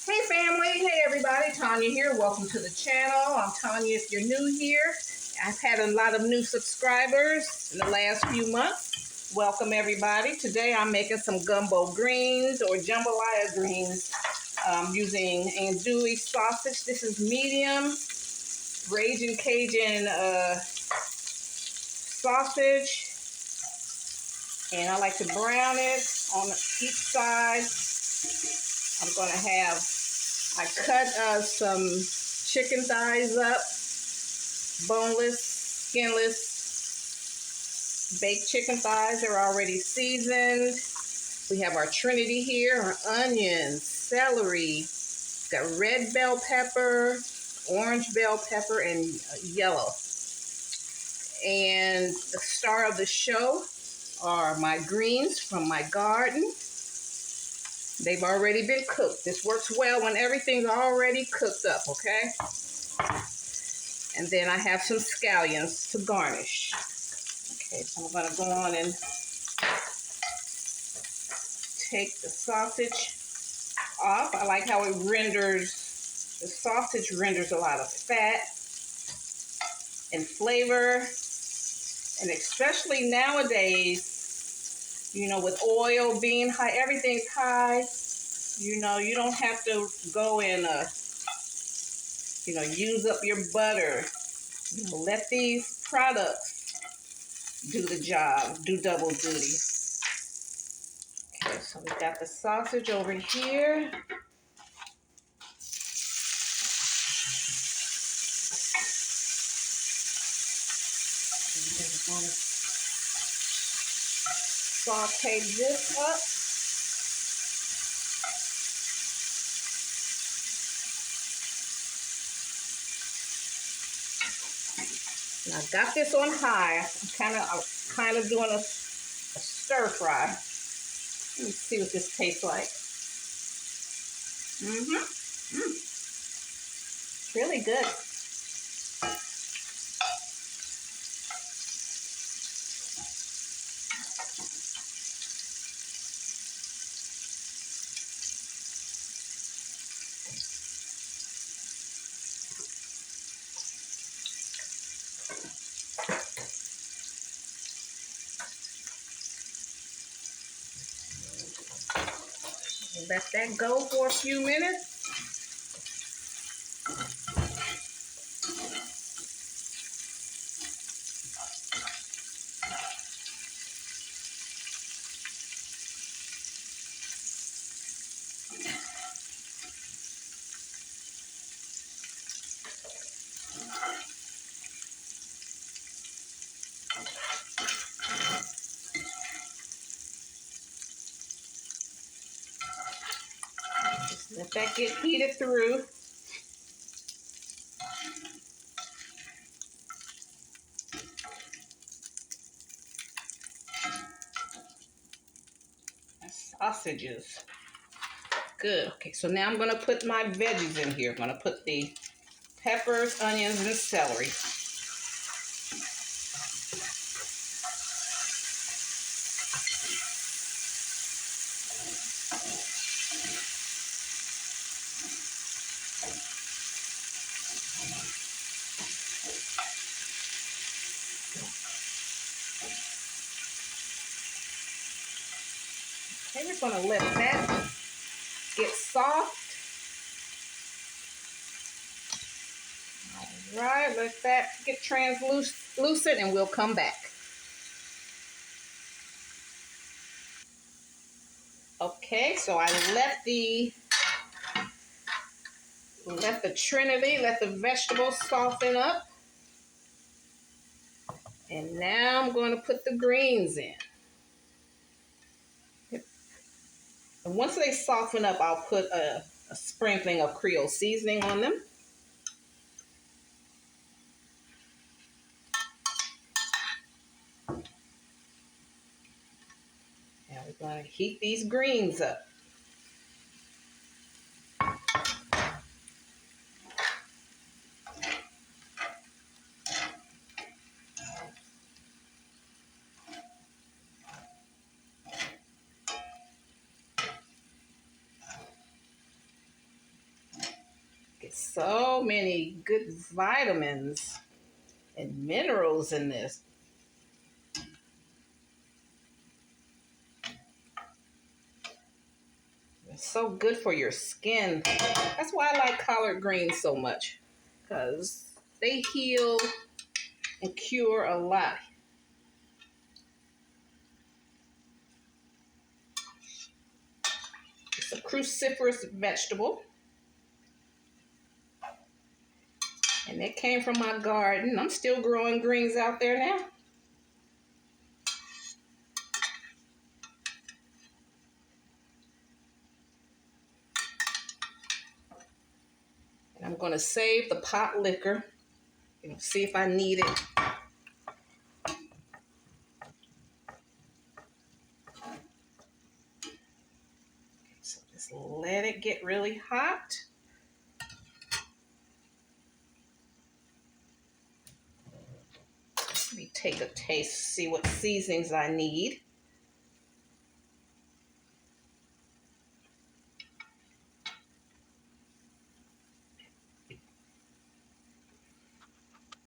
Hey family, hey everybody, Tanya here. Welcome to the channel. I'm Tanya if you're new here. I've had a lot of new subscribers in the last few months. Welcome everybody. Today I'm making some gumbo greens or jambalaya greens using andouille sausage. This is medium Raging Cajun sausage. And I like to brown it on each side. I'm going to have, I cut some chicken thighs up, boneless, skinless, baked chicken thighs. They're already seasoned. We have our trinity here, our onions, celery, got red bell pepper, orange bell pepper, and yellow. And the star of the show are my greens from my garden. They've already been cooked. This works well when everything's already cooked up, okay? And then I have some scallions to garnish. Okay, so I'm gonna go on and take the sausage off. I like how it renders, the sausage renders a lot of fat and flavor. And especially nowadays, you know, with oil being high, everything's high. You know, you don't have to go and, use up your butter. You know, let these products do the job, do double duty. Okay, so we got the sausage over here. And then we're going to saute this up. And I got this on high. I'm kind of doing a stir fry. Let me see what this tastes like. It's really good. Let that go for a few minutes. Just let that get heated through. Sausages. Good. Okay, so now I'm going to put my veggies in here. I'm going to put the peppers, onions, and celery. Okay, we're going to let that get soft. All right, let that get translucent and we'll come back. Okay, so I let the trinity, let the vegetables soften up. And now I'm going to put the greens in. And once they soften up, I'll put a sprinkling of Creole seasoning on them. Now we're going to heat these greens up. Get so many good vitamins and minerals in this. It's so good for your skin. That's why I like collard greens so much, because they heal and cure a lot. It's a cruciferous vegetable, and it came from my garden. I'm still growing greens out there now. And I'm going to save the pot liquor. See if I need it. So just let it get really hot. Let me take a taste, see what seasonings I need.